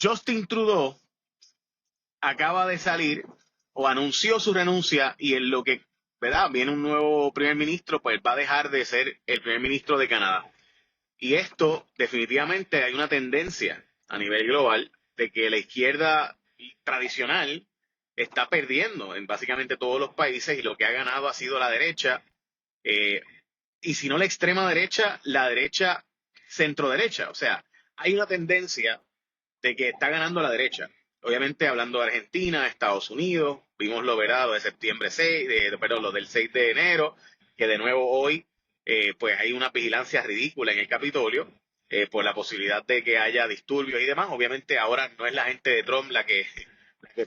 Justin Trudeau acaba de salir o anunció su renuncia y en lo que, ¿verdad? Viene un nuevo primer ministro, pues va a dejar de ser el primer ministro de Canadá. Y esto definitivamente hay una tendencia a nivel global de que la izquierda tradicional está perdiendo en básicamente todos los países y lo que ha ganado ha sido la derecha. eh, y si no la extrema derecha, la derecha centro derecha. O sea, hay una tendencia de que está ganando la derecha. Obviamente hablando de Argentina, Estados Unidos, vimos lo verado de septiembre 6, perdón, lo del 6 de enero, que de nuevo hoy pues hay una vigilancia ridícula en el Capitolio por la posibilidad de que haya disturbios y demás. Obviamente ahora no es la gente de Trump la que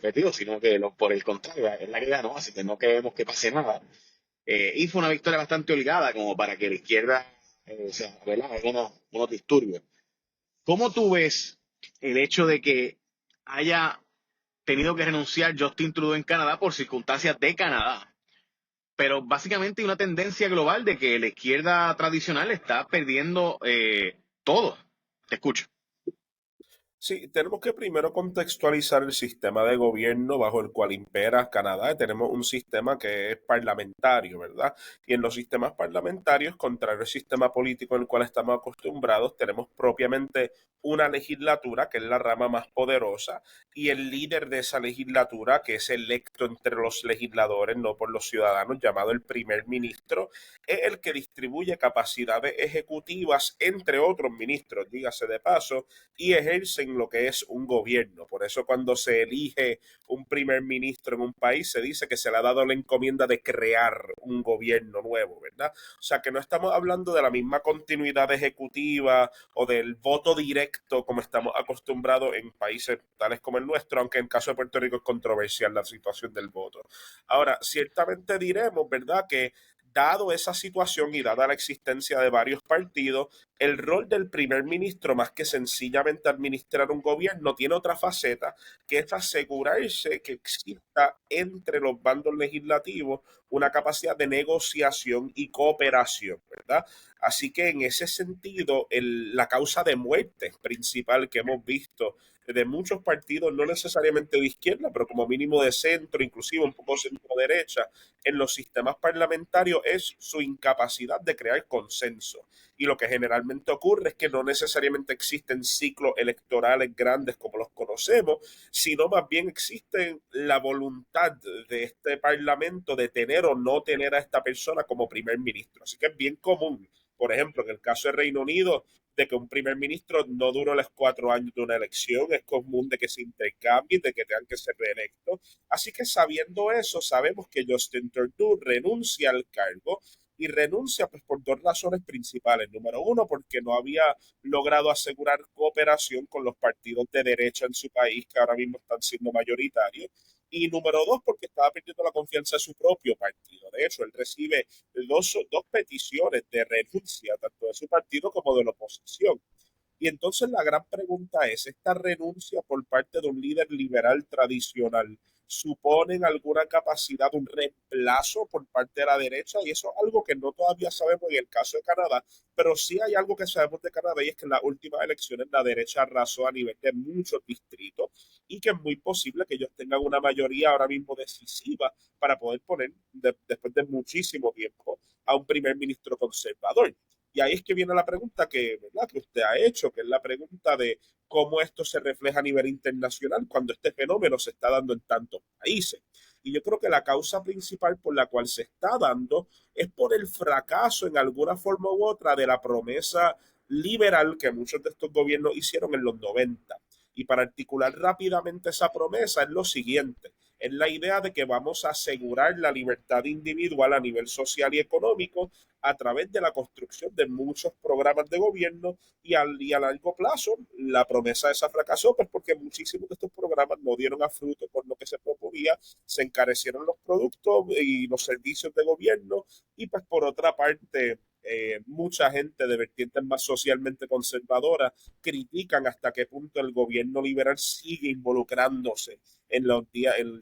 perdió, sino que por el contrario, es la que ganó, así que no queremos que pase nada. Y fue una victoria bastante holgada como para que la izquierda, ¿verdad? Haga unos disturbios. ¿Cómo tú ves el hecho de que haya tenido que renunciar Justin Trudeau en Canadá por circunstancias de Canadá? Pero básicamente hay una tendencia global de que la izquierda tradicional está perdiendo todo. Te escucho. Sí, tenemos que primero contextualizar el sistema de gobierno bajo el cual impera Canadá. Tenemos un sistema que es parlamentario, ¿verdad? Y en los sistemas parlamentarios, contrario al sistema político en el cual estamos acostumbrados, tenemos propiamente una legislatura, que es la rama más poderosa, y el líder de esa legislatura, que es electo entre los legisladores, no por los ciudadanos, llamado el primer ministro, es el que distribuye capacidades ejecutivas entre otros ministros, dígase de paso, y ejercen lo que es un gobierno. Por eso cuando se elige un primer ministro en un país, se dice que se le ha dado la encomienda de crear un gobierno nuevo, ¿verdad? O sea que no estamos hablando de la misma continuidad ejecutiva o del voto directo como estamos acostumbrados en países tales como el nuestro, aunque en el caso de Puerto Rico es controversial la situación del voto. Ahora, ciertamente diremos, ¿verdad?, que dado esa situación y dada la existencia de varios partidos, el rol del primer ministro, más que sencillamente administrar un gobierno, tiene otra faceta, que es asegurarse que exista entre los bandos legislativos una capacidad de negociación y cooperación, ¿verdad? Así que en ese sentido, la causa de muerte principal que hemos visto de muchos partidos, no necesariamente de izquierda, pero como mínimo de centro, inclusive un poco centro derecha, en los sistemas parlamentarios es su incapacidad de crear consenso. Y lo que generalmente ocurre es que no necesariamente existen ciclos electorales grandes como los conocemos, sino más bien existe la voluntad de este parlamento de tener o no tener a esta persona como primer ministro. Así que es bien común, por ejemplo, en el caso de Reino Unido, de que un primer ministro no dure los 4 años de una elección, es común de que se intercambien, de que tengan que ser reelectos. Así que sabiendo eso, sabemos que Justin Trudeau renuncia al cargo y renuncia pues por dos razones principales. Número uno, porque no había logrado asegurar cooperación con los partidos de derecha en su país, que ahora mismo están siendo mayoritarios. Y número dos, porque estaba perdiendo la confianza de su propio partido. De hecho, él recibe dos peticiones de renuncia, tanto de su partido como de la oposición. Y entonces la gran pregunta es, ¿esta renuncia por parte de un líder liberal tradicional suponen alguna capacidad, un reemplazo por parte de la derecha? Y eso es algo que no todavía sabemos en el caso de Canadá, pero sí hay algo que sabemos de Canadá y es que en las últimas elecciones la derecha arrasó a nivel de muchos distritos y que es muy posible que ellos tengan una mayoría ahora mismo decisiva para poder poner, después de muchísimo tiempo, a un primer ministro conservador. Y ahí es que viene la pregunta ¿verdad?, que usted ha hecho, que es la pregunta de cómo esto se refleja a nivel internacional cuando este fenómeno se está dando en tantos países. Y yo creo que la causa principal por la cual se está dando es por el fracaso en alguna forma u otra de la promesa liberal que muchos de estos gobiernos hicieron en los 90. Y para articular rápidamente esa promesa es lo siguiente, es la idea de que vamos a asegurar la libertad individual a nivel social y económico a través de la construcción de muchos programas de gobierno y a largo plazo la promesa esa fracasó pues porque muchísimos de estos programas no dieron a fruto por lo que se proponía, se encarecieron los productos y los servicios de gobierno y pues por otra parte mucha gente de vertientes más socialmente conservadoras critican hasta qué punto el gobierno liberal sigue involucrándose en el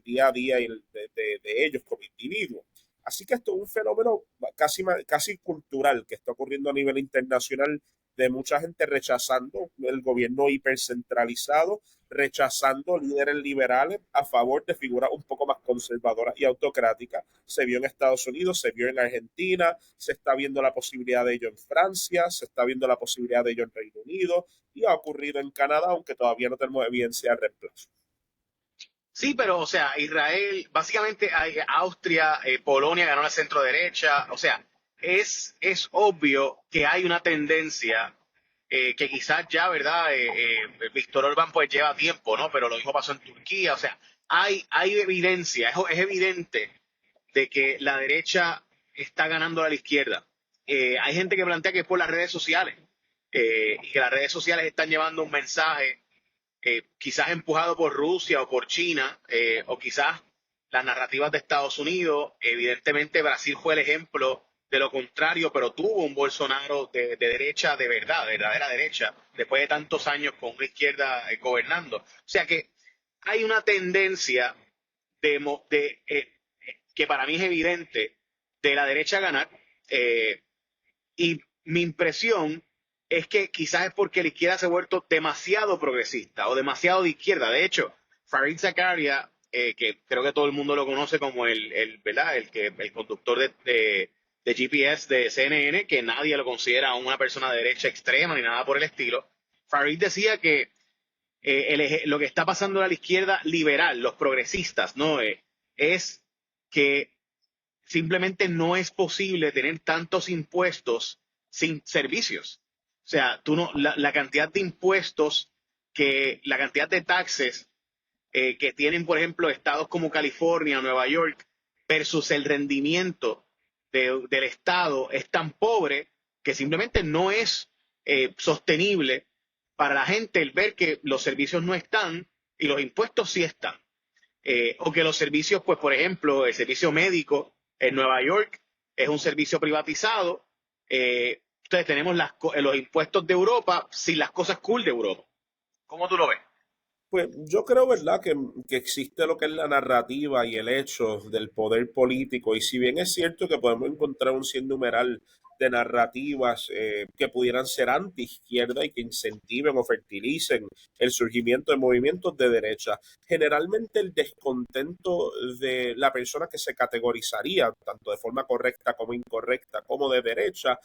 día a día de ellos como individuos. Así que esto es un fenómeno casi cultural que está ocurriendo a nivel internacional de mucha gente rechazando el gobierno hipercentralizado, rechazando líderes liberales a favor de figuras un poco más conservadoras y autocráticas. Se vio en Estados Unidos, se vio en Argentina, se está viendo la posibilidad de ello en Francia, se está viendo la posibilidad de ello en Reino Unido y ha ocurrido en Canadá, aunque todavía no tenemos evidencia de reemplazo. Sí, pero, o sea, Israel, básicamente Austria, Polonia ganó la centro derecha, o sea, es obvio que hay una tendencia que quizás ya, ¿verdad? Víctor Orbán pues lleva tiempo, ¿no? Pero lo mismo pasó en Turquía, o sea, hay evidencia, es evidente de que la derecha está ganando a la izquierda. Hay gente que plantea que es por las redes sociales y que las redes sociales están llevando un mensaje quizás empujado por Rusia o por China, o quizás las narrativas de Estados Unidos. Evidentemente Brasil fue el ejemplo de lo contrario, pero tuvo un Bolsonaro de derecha de verdad, de verdadera derecha, después de tantos años con una izquierda gobernando. O sea que hay una tendencia que para mí es evidente de la derecha a ganar, y mi impresión es que quizás es porque la izquierda se ha vuelto demasiado progresista o demasiado de izquierda. De hecho, Fareed Zakaria, que creo que todo el mundo lo conoce como ¿verdad? El conductor de GPS de CNN, que nadie lo considera una persona de derecha extrema ni nada por el estilo. Fareed decía que lo que está pasando a la izquierda liberal, los progresistas, ¿no? Es que simplemente no es posible tener tantos impuestos sin servicios. O sea, tú no, la cantidad de impuestos, la cantidad de taxes que tienen, por ejemplo, estados como California o Nueva York versus el rendimiento del estado es tan pobre que simplemente no es sostenible para la gente el ver que los servicios no están y los impuestos sí están. O que los servicios, pues por ejemplo, el servicio médico en Nueva York es un servicio privatizado. Entonces tenemos los impuestos de Europa sin las cosas cool de Europa. ¿Cómo tú lo ves? Pues yo creo, ¿verdad?, que existe lo que es la narrativa y el hecho del poder político, y si bien es cierto que podemos encontrar un sinnúmero de narrativas que pudieran ser anti-izquierda y que incentiven o fertilicen el surgimiento de movimientos de derecha, generalmente el descontento de la persona que se categorizaría, tanto de forma correcta como incorrecta, como de derecha,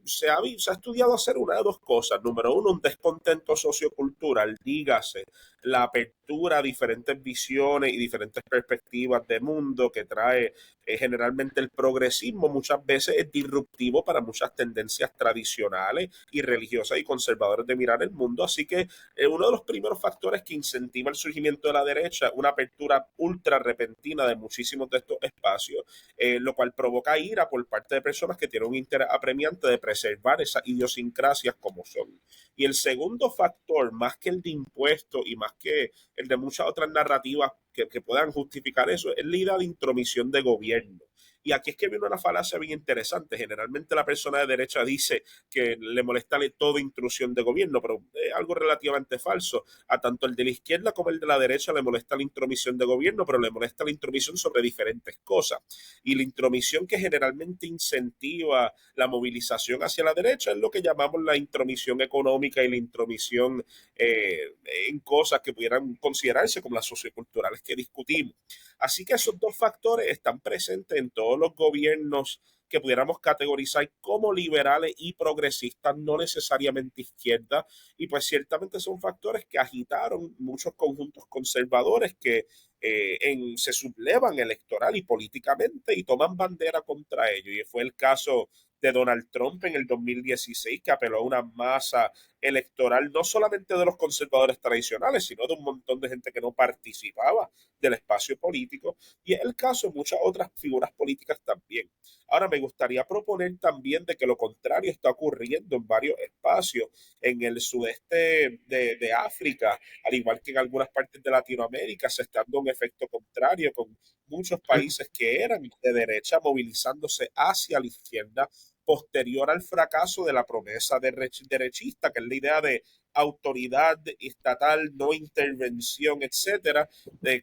se ha estudiado hacer una de dos cosas. Número uno, un descontento sociocultural, dígase la apertura a diferentes visiones y diferentes perspectivas de mundo que trae generalmente el progresismo, muchas veces es disruptivo para muchas tendencias tradicionales y religiosas y conservadoras de mirar el mundo. Así que uno de los primeros factores que incentiva el surgimiento de la derecha, una apertura ultra repentina de muchísimos de estos espacios, lo cual provoca ira por parte de personas que tienen un interés apremiante de preservar esas idiosincrasias como son. Y el segundo factor, más que el de impuestos y más que el de muchas otras narrativas que puedan justificar eso, es la idea de intromisión de gobierno. Y aquí es que viene una falacia bien interesante. Generalmente la persona de derecha dice que le molesta toda intrusión de gobierno, pero es algo relativamente falso. A tanto el de la izquierda como el de la derecha le molesta la intromisión de gobierno, pero le molesta la intromisión sobre diferentes cosas. Y la intromisión que generalmente incentiva la movilización hacia la derecha es lo que llamamos la intromisión económica y la intromisión en cosas que pudieran considerarse como las socioculturales que discutimos. Así que esos dos factores están presentes en todos los gobiernos que pudiéramos categorizar como liberales y progresistas, no necesariamente izquierda, y pues ciertamente son factores que agitaron muchos conjuntos conservadores que se sublevan electoral y políticamente y toman bandera contra ello. Y fue el caso de Donald Trump en el 2016, que apeló a una masa electoral no solamente de los conservadores tradicionales, sino de un montón de gente que no participaba del espacio político, y es el caso de muchas otras figuras políticas también. Ahora, me gustaría proponer también de que lo contrario está ocurriendo en varios espacios en el sudeste de África, al igual que en algunas partes de Latinoamérica, se está dando un efecto contrario con muchos países que eran de derecha movilizándose hacia la izquierda posterior al fracaso de la promesa derechista, que es la idea de autoridad estatal, no intervención, etcétera,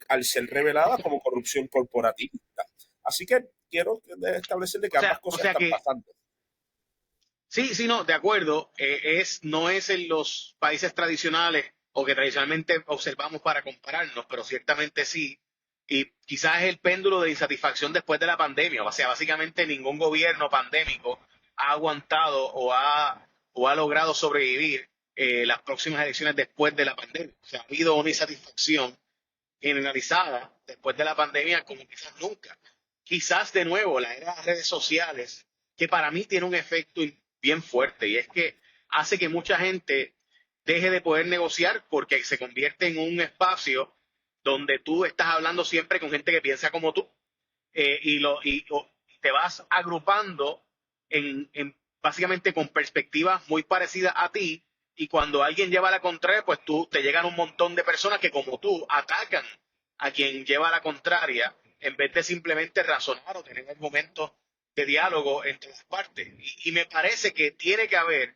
al ser revelada como corrupción corporativista. Así que quiero establecerle que ambas O cosas sea están que pasando. Sí, sí, no, de acuerdo. No es en los países tradicionales o que tradicionalmente observamos para compararnos, pero ciertamente sí. Y quizás es el péndulo de insatisfacción después de la pandemia. O sea, básicamente ningún gobierno pandémico ha aguantado o ha logrado sobrevivir las próximas elecciones después de la pandemia. O sea, ha habido una insatisfacción generalizada después de la pandemia como quizás nunca. Quizás de nuevo la era de las redes sociales, que para mí tiene un efecto bien fuerte y es que hace que mucha gente deje de poder negociar porque se convierte en un espacio donde tú estás hablando siempre con gente que piensa como tú y te vas agrupando básicamente con perspectivas muy parecidas a ti y cuando alguien lleva la contraria, pues tú te llegan un montón de personas que como tú atacan a quien lleva la contraria en vez de simplemente razonar o tener argumentos de diálogo entre las partes. Y me parece que tiene que haber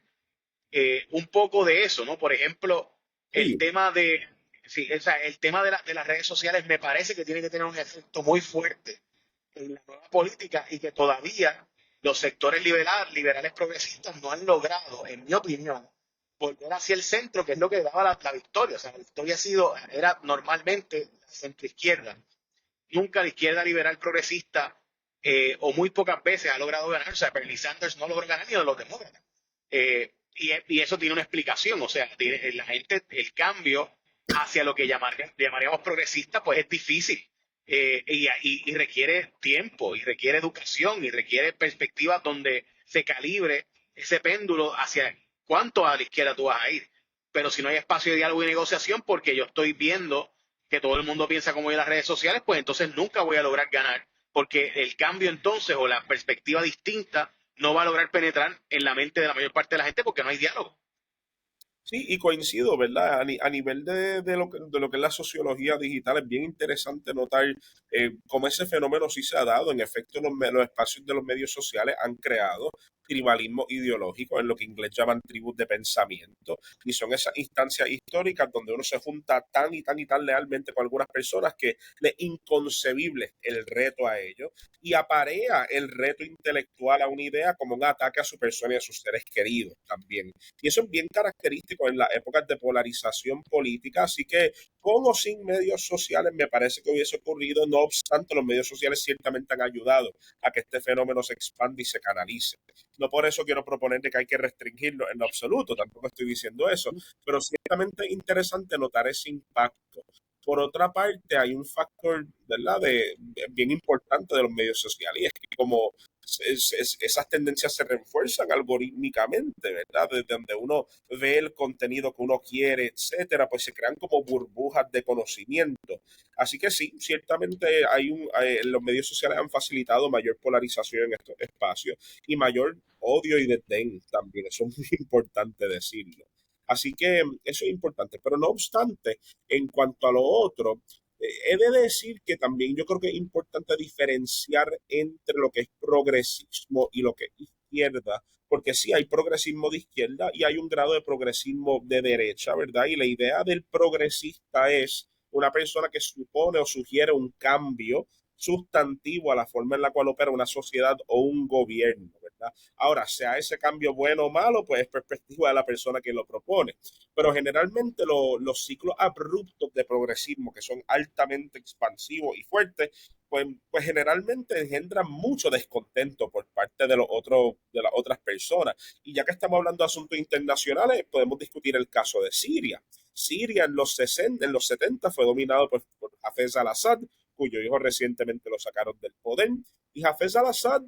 un poco de eso, ¿no? Por ejemplo, el Sí, tema de, sí, o sea, el tema de las redes sociales me parece que tiene que tener un efecto muy fuerte en la nueva política y que todavía los sectores liberales progresistas no han logrado, en mi opinión, volver hacia el centro, que es lo que daba la victoria. O sea, la victoria era normalmente la centroizquierda. Nunca la izquierda liberal progresista, o muy pocas veces ha logrado ganar. O sea, Bernie Sanders no logró ganar ni de los demócratas. Y eso tiene una explicación. O sea, la gente, el cambio hacia lo que llamaríamos progresista, pues es difícil. Y requiere tiempo, y requiere educación, y requiere perspectivas donde se calibre ese péndulo hacia cuánto a la izquierda tú vas a ir. Pero si no hay espacio de diálogo y negociación, porque yo estoy viendo que todo el mundo piensa como yo en las redes sociales, pues entonces nunca voy a lograr ganar, porque el cambio entonces o la perspectiva distinta no va a lograr penetrar en la mente de la mayor parte de la gente porque no hay diálogo. sí, y coincido, ¿verdad? A nivel de lo que es la sociología digital, es bien interesante notar cómo ese fenómeno sí se ha dado. En efecto, los espacios de los medios sociales han creado tribalismo ideológico, en lo que en inglés llaman tribus de pensamiento, y son esas instancias históricas donde uno se junta tan y tan y tan lealmente con algunas personas que le es inconcebible el reto a ellos, y aparea el reto intelectual a una idea como un ataque a su persona y a sus seres queridos también. Y eso es bien característico en las épocas de polarización política, así que con o sin medios sociales me parece que hubiese ocurrido. No obstante, los medios sociales ciertamente han ayudado a que este fenómeno se expanda y se canalice. No por eso quiero proponer que hay que restringirlo en lo absoluto, tampoco estoy diciendo eso, pero ciertamente es interesante notar ese impacto. Por otra parte, hay un factor, ¿verdad?, bien importante de los medios sociales, y es que como esas tendencias se refuerzan algorítmicamente, ¿verdad? Desde donde uno ve el contenido que uno quiere, etcétera, pues se crean como burbujas de conocimiento. Así que sí, ciertamente los medios sociales han facilitado mayor polarización en estos espacios y mayor odio y desdén también. Eso es muy importante decirlo. Así que eso es importante. Pero no obstante, en cuanto a lo otro, he de decir que también yo creo que es importante diferenciar entre lo que es progresismo y lo que es izquierda, porque sí hay progresismo de izquierda y hay un grado de progresismo de derecha, ¿verdad? Y la idea del progresista es una persona que supone o sugiere un cambio sustantivo a la forma en la cual opera una sociedad o un gobierno, ¿verdad? Ahora, sea ese cambio bueno o malo, pues es perspectiva de la persona que lo propone. Pero generalmente los ciclos abruptos de progresismo, que son altamente expansivos y fuertes, pues generalmente engendran mucho descontento por parte de las otras personas. Y ya que estamos hablando de asuntos internacionales, podemos discutir el caso de Siria. Siria en los 60, en los 70 fue dominado por Hafez al-Assad, cuyo hijo recientemente lo sacaron del poder. Y Hafez al-Assad,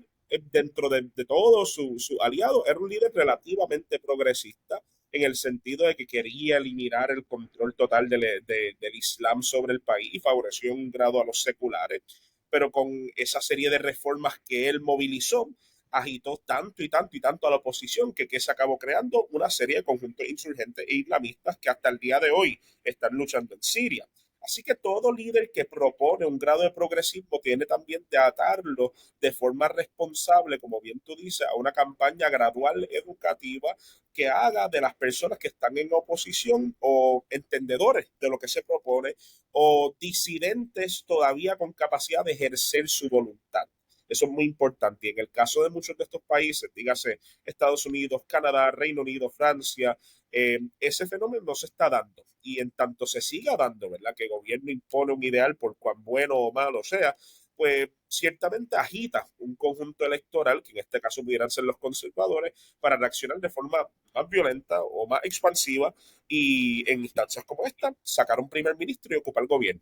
dentro de todos sus aliados, era un líder relativamente progresista, en el sentido de que quería eliminar el control total del Islam sobre el país y favoreció un grado a los seculares, pero con esa serie de reformas que él movilizó, agitó tanto y tanto y tanto a la oposición que se acabó creando una serie de conjuntos insurgentes e islamistas que hasta el día de hoy están luchando en Siria. Así que todo líder que propone un grado de progresismo tiene también de atarlo de forma responsable, como bien tú dices, a una campaña gradual educativa que haga de las personas que están en oposición o entendedores de lo que se propone o disidentes todavía con capacidad de ejercer su voluntad. Eso es muy importante. Y en el caso de muchos de estos países, dígase Estados Unidos, Canadá, Reino Unido, Francia, ese fenómeno no se está dando. Y en tanto se siga dando, ¿verdad? Que el gobierno impone un ideal por cuán bueno o malo sea, pues ciertamente agita un conjunto electoral, que en este caso pudieran ser los conservadores, para reaccionar de forma más violenta o más expansiva y en instancias como esta, sacar un primer ministro y ocupar el gobierno.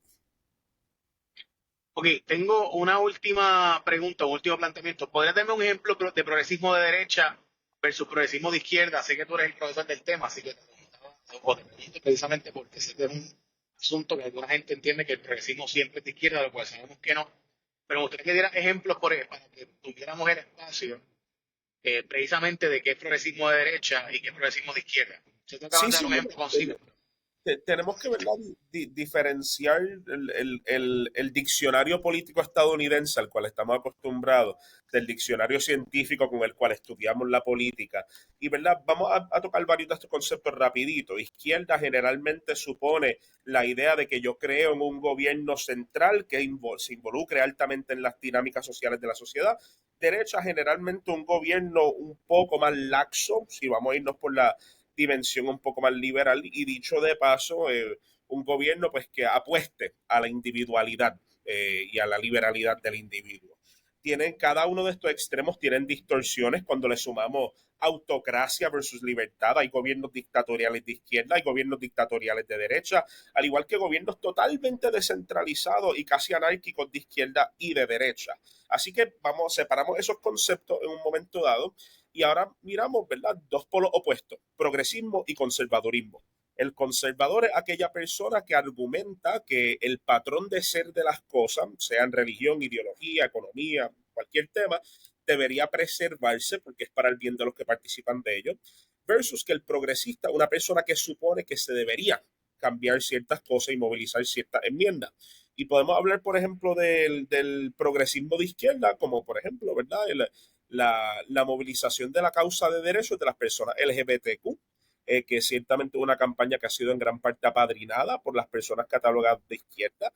Ok, tengo una última pregunta, un último planteamiento. ¿Podrías darme un ejemplo de progresismo de derecha versus progresismo de izquierda? Sé que tú eres el profesor del tema, así que te preguntaba, o te pregunto precisamente porque ese es un asunto que alguna gente entiende que el progresismo siempre es de izquierda, lo cual sabemos que no. Pero me gustaría que dieras ejemplos para que tuviéramos el espacio precisamente de qué es progresismo de derecha y qué es progresismo de izquierda. Si te acabas Sí, de dar sí, un bueno, ejemplo consigo. tenemos que, ¿verdad? Diferenciar el diccionario político estadounidense al cual estamos acostumbrados del diccionario científico con el cual estudiamos la política. Y, ¿verdad? Vamos a tocar varios de estos conceptos rapidito. Izquierda generalmente supone la idea de que yo creo en un gobierno central que se involucre altamente en las dinámicas sociales de la sociedad. Derecha, generalmente un gobierno un poco más laxo, si vamos a irnos por la dimensión un poco más liberal y dicho de paso, un gobierno pues que apueste a la individualidad y a la liberalidad del individuo. Cada uno de estos extremos tienen distorsiones cuando le sumamos autocracia versus libertad. Hay gobiernos dictatoriales de izquierda, hay gobiernos dictatoriales de derecha, al igual que gobiernos totalmente descentralizados y casi anárquicos de izquierda y de derecha. Así que separamos esos conceptos en un momento dado y ahora miramos, ¿verdad? Dos polos opuestos, progresismo y conservadurismo. El conservador es aquella persona que argumenta que el patrón de ser de las cosas, sean religión, ideología, economía, cualquier tema, debería preservarse porque es para el bien de los que participan de ello, versus que el progresista, una persona que supone que se debería cambiar ciertas cosas y movilizar ciertas enmiendas. Y podemos hablar, por ejemplo, del progresismo de izquierda, como por ejemplo, ¿verdad? La movilización de la causa de derechos de las personas LGBTQ, que es ciertamente una campaña que ha sido en gran parte apadrinada por las personas catalogadas de izquierda,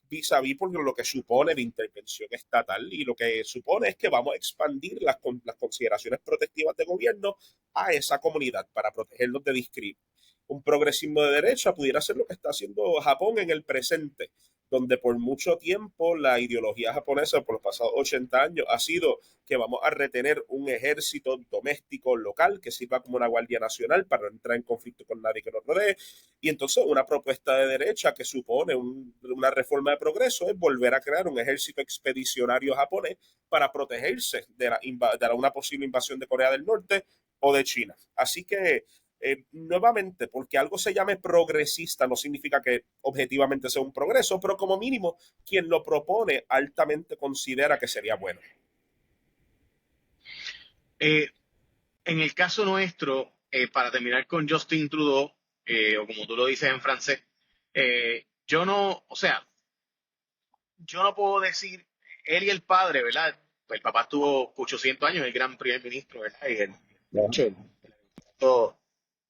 vis a vis por lo que supone de intervención estatal y lo que supone es que vamos a expandir las consideraciones protectivas de gobierno a esa comunidad para protegerlos de discriminación. Un progresismo de derecha pudiera ser lo que está haciendo Japón en el presente, donde por mucho tiempo la ideología japonesa por los pasados 80 años ha sido que vamos a retener un ejército doméstico local que sirva como una guardia nacional para no entrar en conflicto con nadie que nos rodee. Y entonces una propuesta de derecha que supone una reforma de progreso es volver a crear un ejército expedicionario japonés para protegerse de una posible invasión de Corea del Norte o de China. Así que nuevamente, porque algo se llame progresista no significa que objetivamente sea un progreso, pero como mínimo quien lo propone altamente considera que sería bueno. Eh, en el caso nuestro, para terminar con Justin Trudeau, o como tú lo dices en francés, yo no, o sea, yo no puedo decir, él y el padre, ¿verdad? Pues el papá estuvo 800 años, el gran primer ministro, ¿verdad? Y de hecho, el aeropuerto,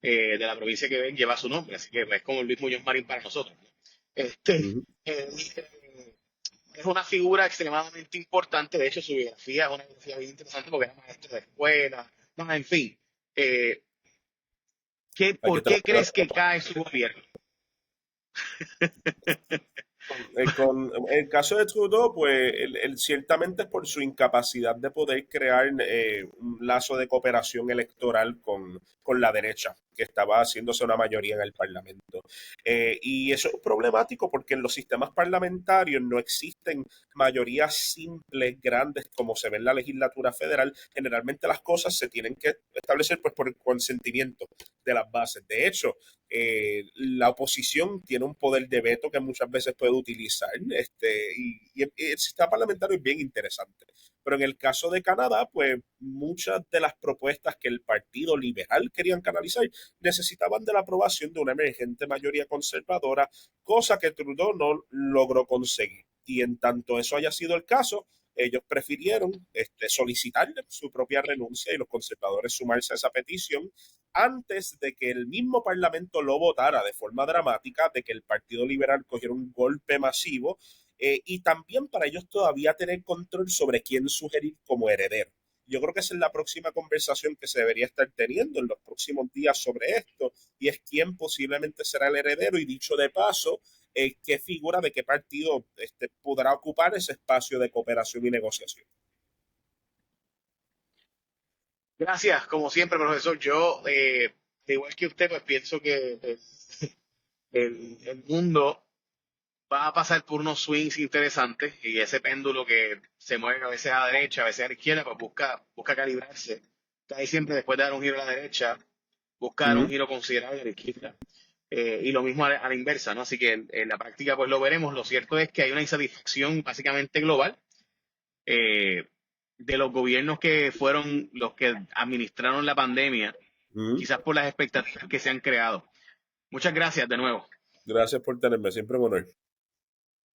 de la provincia que ven lleva su nombre, así que es como Luis Muñoz Marín para nosotros, ¿no? Uh-huh. Eh, es una figura extremadamente importante, de hecho su biografía es una biografía bien interesante porque era maestro de escuela, no, en fin. Eh, Aquí ¿Por te lo qué crees que cae su gobierno? con el caso de Trudeau, pues él ciertamente por su incapacidad de poder crear un lazo de cooperación electoral con la derecha, que estaba haciéndose una mayoría en el Parlamento. Y eso es problemático porque en los sistemas parlamentarios no existen mayorías simples, grandes, como se ve en la legislatura federal. Generalmente las cosas se tienen que establecer pues, por el consentimiento de las bases. De hecho, la oposición tiene un poder de veto que muchas veces puede utilizar, y el sistema parlamentario es bien interesante. Pero en el caso de Canadá, pues muchas de las propuestas que el Partido Liberal querían canalizar necesitaban de la aprobación de una emergente mayoría conservadora, cosa que Trudeau no logró conseguir. Y en tanto eso haya sido el caso, ellos prefirieron solicitar su propia renuncia y los conservadores sumarse a esa petición antes de que el mismo Parlamento lo votara de forma dramática, de que el Partido Liberal cogiera un golpe masivo y también para ellos todavía tener control sobre quién sugerir como heredero. Yo creo que esa es la próxima conversación que se debería estar teniendo en los próximos días sobre esto, y es quién posiblemente será el heredero, y dicho de paso, qué figura de qué partido podrá ocupar ese espacio de cooperación y negociación. Gracias, como siempre, profesor. Yo, igual que usted, pues pienso que el mundo va a pasar por unos swings interesantes y ese péndulo que se mueve a veces a la derecha, a veces a la izquierda, pues busca calibrarse. Cae siempre después de dar un giro a la derecha, busca dar un Mm. giro considerable a la izquierda. Y lo mismo a la inversa, ¿no? Así que en la práctica pues lo veremos. Lo cierto es que hay una insatisfacción básicamente global eh, de los gobiernos que fueron los que administraron la pandemia, Mm. quizás por las expectativas que se han creado. Muchas gracias de nuevo. Gracias por tenerme, siempre un honor.